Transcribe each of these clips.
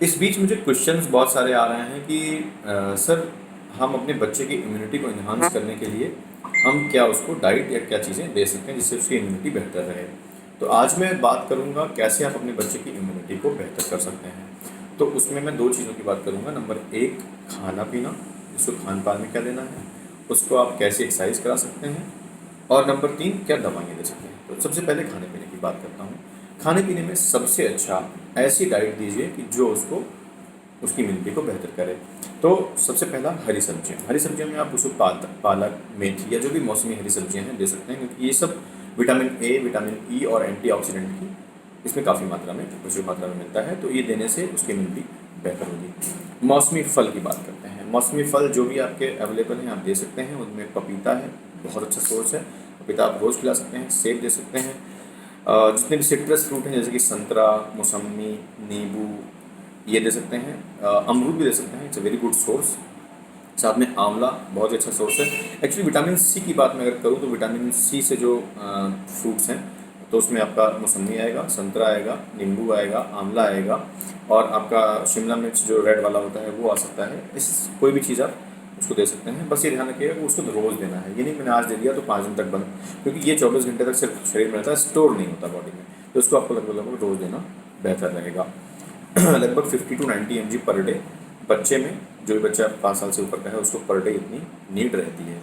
इस बीच मुझे क्वेश्चंस बहुत सारे आ रहे हैं कि सर, हम अपने बच्चे की इम्यूनिटी को इन्हांस करने के लिए हम क्या उसको डाइट या क्या चीज़ें दे सकते हैं जिससे उसकी इम्यूनिटी बेहतर रहे। तो आज मैं बात करूंगा कैसे आप अपने बच्चे की इम्यूनिटी को बेहतर कर सकते हैं। तो उसमें मैं दो चीज़ों की बात करूंगा। नंबर एक, खाना पीना, जिसको खान पान में क्या देना है, उसको आप कैसे एक्सरसाइज करा सकते हैं, और नंबर तीन, क्या दवाइयाँ दे सकते हैं। तो सबसे पहले खाने पीने की बात करता हूँ। खाने पीने में सबसे अच्छा ऐसी डाइट दीजिए कि जो उसको उसकी इम्यूनिटी को बेहतर करे। तो सबसे पहला, हरी सब्जियों में आप उसको पालक, मेथी या जो भी मौसमी हरी सब्जियां हैं दे सकते हैं, क्योंकि ये सब विटामिन ए, विटामिन ई और एंटीऑक्सीडेंट की इसमें काफ़ी मात्रा में, प्रचुर मात्रा में मिलता है। तो ये देने से उसकी इम्यूनिटी बेहतर होगी। मौसमी फल की बात करते हैं। मौसमी फल जो भी आपके अवेलेबल हैं आप दे सकते हैं। उनमें पपीता है, बहुत अच्छा सोर्स है। पपीता आप रोज़ खिला सकते हैं। सेब दे सकते हैं। जितने भी सिट्रस फ्रूट हैं जैसे कि संतरा, मौसम्मी, नींबू, ये दे सकते हैं। अमरूद भी दे सकते हैं, it's a very good source. साथ में आंवला बहुत ही अच्छा सोर्स है। एक्चुअली विटामिन सी की बात मैं अगर करूँ तो विटामिन सी से जो फ्रूट्स हैं, तो उसमें आपका मौसम्मी आएगा, संतरा आएगा, नींबू आएगा, आंवला आएगा, और आपका शिमला मिर्च जो रेड वाला होता है वो आ सकता है। इस कोई भी चीज़ आप उसको दे सकते हैं। बस ये ध्यान रखिएगा कि उसको रोज़ देना है। ये नहीं मैंने आज दे दिया तो 5 दिन तक बंद, क्योंकि ये 24 घंटे तक सिर्फ शरीर में रहता है, स्टोर नहीं होता बॉडी में। तो इसको आपको लगभग लगभग रोज़ देना बेहतर रहेगा। लगभग 50 to 90 mg पर डे बच्चे में, जो भी बच्चा 5 साल से ऊपर का है उसको पर डे इतनी नीड रहती है।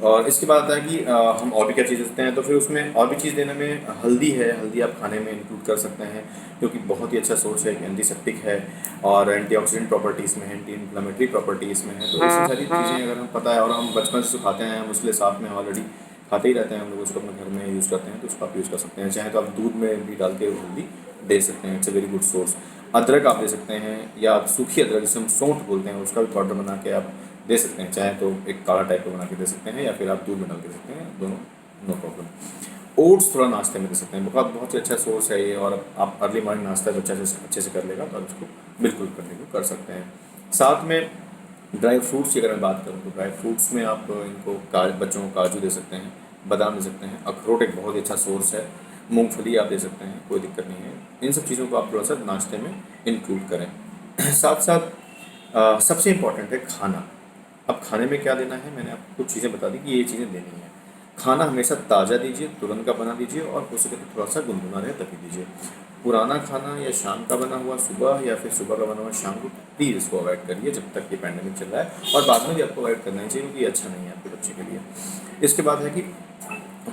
और इसके बाद आता है कि हम और भी क्या चीज़ देते हैं। तो फिर उसमें और भी चीज़ देने में हल्दी है। हल्दी आप खाने में इंक्लूड कर सकते हैं, क्योंकि बहुत ही अच्छा सोर्स है, एंटीसेप्टिक है और एंटीऑक्सीडेंट प्रॉपर्टीज़ में है, एंटी इन्फ्लामेटरी प्रॉपर्टीज़ में है। तो ऐसी सारी चीज़ें अगर हम पता है और हम बचपन से खाते हैं, हम उसके साथ में ऑलरेडी खाते ही रहते हैं, हम लोग उसको अपने घर में यूज़ करते हैं, तो उसको आप यूज़ कर सकते हैं। चाहे तो आप दूध में भी डाल के हल्दी दे सकते हैं, it's a very good source. अदरक आप दे सकते हैं, या आप सूखी अदरक जिसे हम सौंठ बोलते हैं उसका भी पाउडर बना के आप दे सकते हैं। चाहे तो एक काढ़ा टाइप का बना के दे सकते हैं, या फिर आप दूध में डाल के दे सकते हैं, दोनों नो प्रॉब्लम। ओट्स थोड़ा नाश्ते में दे सकते हैं, बहुत बहुत ही अच्छा सोर्स है ये। और आप अर्ली मॉर्निंग नाश्ता बच्चा जैसे अच्छे से कर लेगा तो आप इसको बिल्कुल करने को कर सकते हैं। साथ में ड्राई फ्रूट्स की अगर मैं बात करूँ तो ड्राई फ्रूट्स में आप इनको बच्चों को काजू दे सकते हैं, बादाम दे सकते हैं, अखरोट एक बहुत ही अच्छा सोर्स है, मूंगफली आप दे सकते हैं, कोई दिक्कत नहीं है। इन सब चीज़ों को आप थोड़ा सा नाश्ते में इंक्लूड करें। साथ साथ सबसे इम्पॉर्टेंट है खाना। अब खाने में क्या देना है, मैंने आपको कुछ चीज़ें बता दी कि ये चीज़ें देनी है। खाना हमेशा ताज़ा दीजिए, तुरंत का बना दीजिए, और हो सके तो थोड़ा सा गुनगुना रहे तभी दीजिए। पुराना खाना या शाम का बना हुआ सुबह, या फिर सुबह का बना हुआ शाम को, प्लीज़ इसको अवॉइड करिए जब तक ये पैंडेमिक चल रहा है। और बाद में भी आपको अवॉइड करना ही चाहिए, क्योंकि ये अच्छा नहीं है आपके बच्चे के लिए। इसके बाद है कि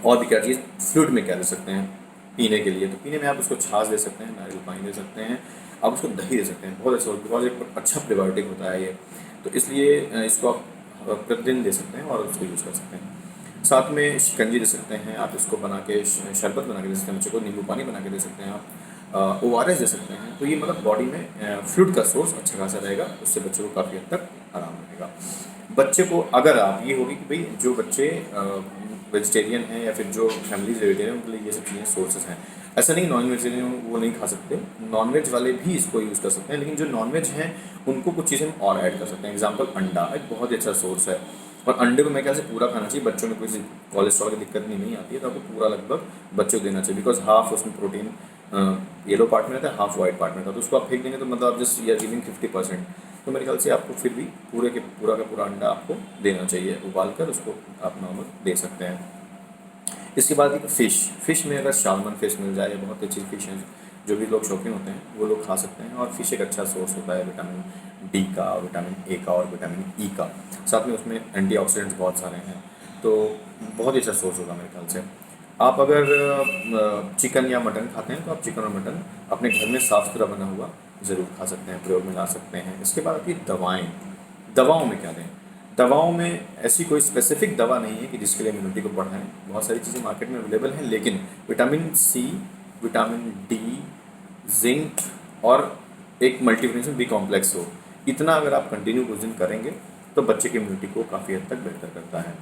और भी क्या चीज़, फ्लूइड में क्या दे सकते हैं पीने के लिए। तो पीने में आप उसको छाछ दे सकते हैं, नारियल पानी दे सकते हैं, आप उसको दही दे सकते हैं, बहुत अच्छा, बिकॉज एक अच्छा प्रीबायोटिक होता है ये। तो इसलिए इसको आप प्रतिदिन दे सकते हैं और उसको यूज़ कर सकते हैं। साथ में शिकंजी दे सकते हैं, आप इसको बना के शरबत बना के दे सकते हैं बच्चे को, नींबू पानी बना के दे सकते हैं आप, ORS दे सकते हैं। तो ये मतलब बॉडी में फ्लूइड का सोर्स अच्छा खासा रहेगा, उससे बच्चे को काफ़ी हद तक आराम रहेगा। बच्चे को अगर आप, ये होगी कि भाई जो बच्चे वेजिटेरियन हैं या फिर जो फैमिलीज वेजिटेरियन, उनके लिए ये सब चीज़ें सोर्सेज हैं। ऐसा नहीं नॉन वेजिटेरियन वो नहीं खा सकते, नॉन वेज वाले भी इसको यूज़ कर सकते हैं, लेकिन जो नॉन वेज हैं उनको कुछ चीज़ें हम और ऐड कर सकते हैं। एग्जाम्पल, अंडा एक बहुत ही अच्छा सोर्स है, और अंडे को मैं ख्याल से पूरा खाना चाहिए। बच्चों में कोई कोलेस्ट्रॉल की दिक्कत नहीं आती है, तो आपको पूरा लगभग बच्चों को देना चाहिए, बिकॉज हाफ उसमें प्रोटीन येलो पार्ट में रहता है, हाफ वाइट पार्ट में रहता है। तो उसको आप फेंक देंगे तो मतलब आप जस्ट यू आर गिविंग 50%। तो मेरे ख्याल से आपको फिर भी पूरा का पूरा अंडा आपको देना चाहिए, उबाल कर उसको आप नॉर्मल दे सकते हैं। इसके बाद एक फ़िश में अगर साल्मन फ़िश मिल जाए, बहुत अच्छी फ़िश हैं, जो भी लोग शौकीन होते हैं वो लोग खा सकते हैं। और फ़िश एक अच्छा सोर्स होता है विटामिन डी का, विटामिन ए का और विटामिन ई का। साथ में उसमें एंटीऑक्सीडेंट्स बहुत सारे हैं, तो बहुत ही अच्छा सोर्स होगा मेरे ख्याल से। आप अगर चिकन या मटन खाते हैं तो आप चिकन और मटन अपने घर में साफ़ सुथरा बना हुआ ज़रूर खा सकते हैं, प्रयोग में ला सकते हैं। इसके बाद आपकी दवाएँ, दवाओं में क्या दें। दवाओं में ऐसी कोई स्पेसिफिक दवा नहीं है कि जिसके लिए इम्यूनिटी को बढ़ाएं। बहुत सारी चीज़ें मार्केट में अवेलेबल हैं, लेकिन vitamin C, vitamin D, zinc और एक मल्टीविटामिन बी कॉम्प्लेक्स हो, इतना अगर आप कंटिन्यू कुछ दिन करेंगे तो बच्चे की इम्यूनिटी को काफ़ी हद तक बेहतर करता है।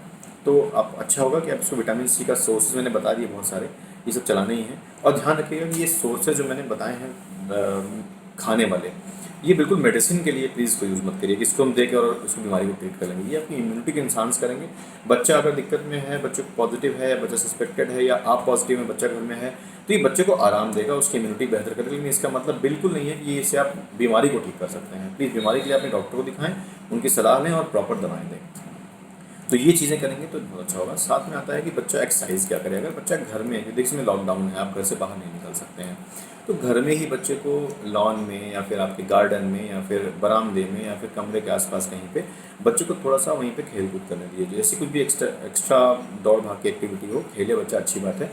तो आप अच्छा होगा कि आप इसको विटामिन सी का सोर्सेज मैंने बता दिए बहुत सारे, ये सब चलाने ही हैं। और ध्यान रखिएगा कि ये सोर्सेज जो मैंने बताए हैं खाने वाले, ये बिल्कुल मेडिसिन के लिए प्लीज़ कोई यूज़ मत करिए कि इसको हम दें और उसकी बीमारी को ट्रीट कर लेंगे। ये अपनी इम्यूनिटी को इन्हांस करेंगे। बच्चा अगर दिक्कत में है, बच्चे को पॉजिटिव है, बच्चा सस्पेक्टेड है या आप पॉजिटिव हैं, बच्चा घर में है, तो ये बच्चे को आराम देगा, उसकी इम्यूनिटी बेहतर करेगा। लेकिन इसका मतलब बिल्कुल नहीं है कि इससे आप बीमारी को ठीक कर सकते हैं। प्लीज़ बीमारी के लिए अपने डॉक्टर को दिखाएं, उनकी सलाह लें और प्रॉपर दवाएँ दें। तो ये चीज़ें करेंगे तो बहुत अच्छा होगा। साथ में आता है कि बच्चा एक्सरसाइज क्या करे। अगर बच्चा घर में, देखिए इसमें लॉकडाउन है, आप घर से बाहर नहीं निकल सकते हैं, तो घर में ही बच्चे को लॉन में या फिर आपके गार्डन में या फिर बरामदे में या फिर कमरे के आसपास कहीं पे बच्चे को थोड़ा सा वहीं पे खेल कूद करने दीजिए। जैसे कुछ भी एक्स्ट्रा एक्स्ट्रा दौड़ भाग की एक्टिविटी हो, खेले बच्चा, अच्छी बात है।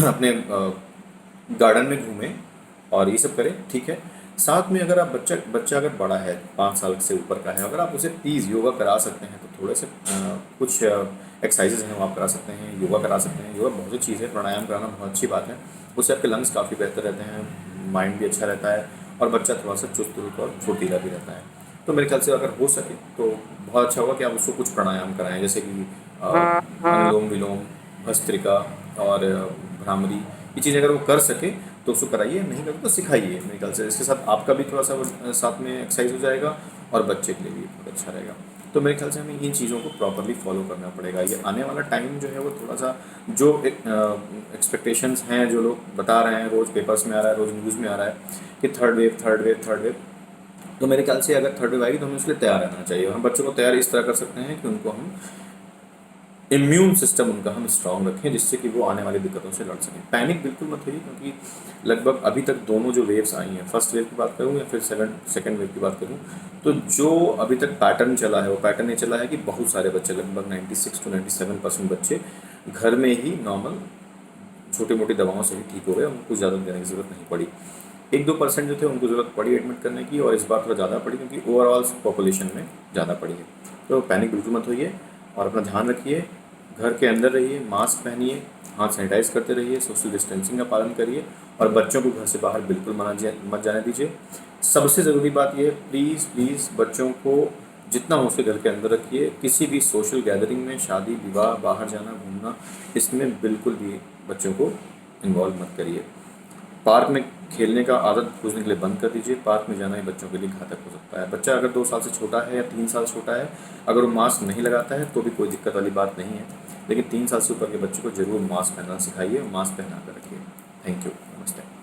अपने गार्डन में घूमें और ये सब करें, ठीक है। साथ में अगर आप बच्चा बच्चा अगर बड़ा है, 5 साल से ऊपर का है, अगर आप उसे प्लीज़ योगा करा सकते हैं तो थोड़े से कुछ एक्सरसाइजेज हैं वो आप करा सकते हैं, योगा करा सकते हैं। योगा बहुत अच्छी चीज़ है, प्राणायाम कराना बहुत अच्छी बात है। उससे आपके लंग्स काफ़ी बेहतर रहते हैं, माइंड भी अच्छा रहता है और बच्चा थोड़ा सा चुस्त दुरुस्त और फुर्तीला भी रहता है। तो मेरे ख्याल से अगर हो सके तो बहुत अच्छा होगा कि आप उसको कुछ प्राणायाम कराएं, जैसे कि अनुलोम विलोम, भस्त्रिका और भ्रामरी। ये चीज़ें अगर वो कर सके तो उसको कराइए, नहीं करते तो सिखाइए। मेरे ख्याल से इसके साथ आपका भी थोड़ा सा साथ में एक्सरसाइज हो जाएगा और बच्चे के लिए भी बहुत अच्छा रहेगा। तो मेरे ख्याल से हमें इन चीज़ों को प्रॉपरली फॉलो करना पड़ेगा। ये आने वाला टाइम जो है वो थोड़ा सा, जो एक्सपेक्टेशंस हैं, जो लोग बता रहे हैं, रोज़ पेपर्स में आ रहा है, रोज़ न्यूज़ में आ रहा है कि third wave, third wave, third wave, तो मेरे ख्याल से अगर थर्ड वेव आएगी तो हमें उसके लिए तैयार रहना चाहिए। हम बच्चों को तैयार इस तरह कर सकते हैं कि उनको हम इम्यून सिस्टम उनका हम स्ट्रांग रखें, जिससे कि वो आने वाली दिक्कतों से लड़ सकें। पैनिक बिल्कुल मत होइए, क्योंकि लगभग अभी तक दोनों जो वेव्स आई हैं, फर्स्ट वेव की बात करूँ या फिर सेकंड वेव की बात करूँ, तो जो अभी तक पैटर्न चला है वो पैटर्न ये चला है कि बहुत सारे बच्चे, लगभग 96 to 97% बच्चे घर में ही नॉर्मल छोटी मोटी दवाओं से ही ठीक हो गए, उनको ज़्यादा देने की ज़रूरत नहीं पड़ी। 1-2% जो थे उनको ज़रूरत पड़ी एडमिट करने की, और इस बार थोड़ा ज़्यादा पड़ी क्योंकि ओवरऑल पॉपुलेशन में ज़्यादा पड़ी है। तो पैनिक बिल्कुल मत होइए और अपना ध्यान रखिए, घर के अंदर रहिए, मास्क पहनिए, हाथ सैनिटाइज करते रहिए, सोशल डिस्टेंसिंग का पालन करिए और बच्चों को घर से बाहर बिल्कुल मत जाने दीजिए। सबसे ज़रूरी बात यह है, प्लीज़ प्लीज़ बच्चों को जितना हो सके घर के अंदर रखिए। किसी भी सोशल गैदरिंग में, शादी विवाह, बाहर जाना घूमना, इसमें बिल्कुल भी बच्चों को इन्वॉल्व मत करिए। पार्क में खेलने का आदत कुछ दिन के लिए बंद कर दीजिए। पार्क में जाना ही बच्चों के लिए घातक हो सकता है। बच्चा अगर 2 साल से छोटा है या 3 साल छोटा है, अगर वो मास्क नहीं लगाता है तो भी कोई दिक्कत वाली बात नहीं है, लेकिन 3 साल से ऊपर के बच्चों को ज़रूर मास्क पहनना सिखाइए, मास्क पहना कर रखिए। थैंक यू, नमस्ते।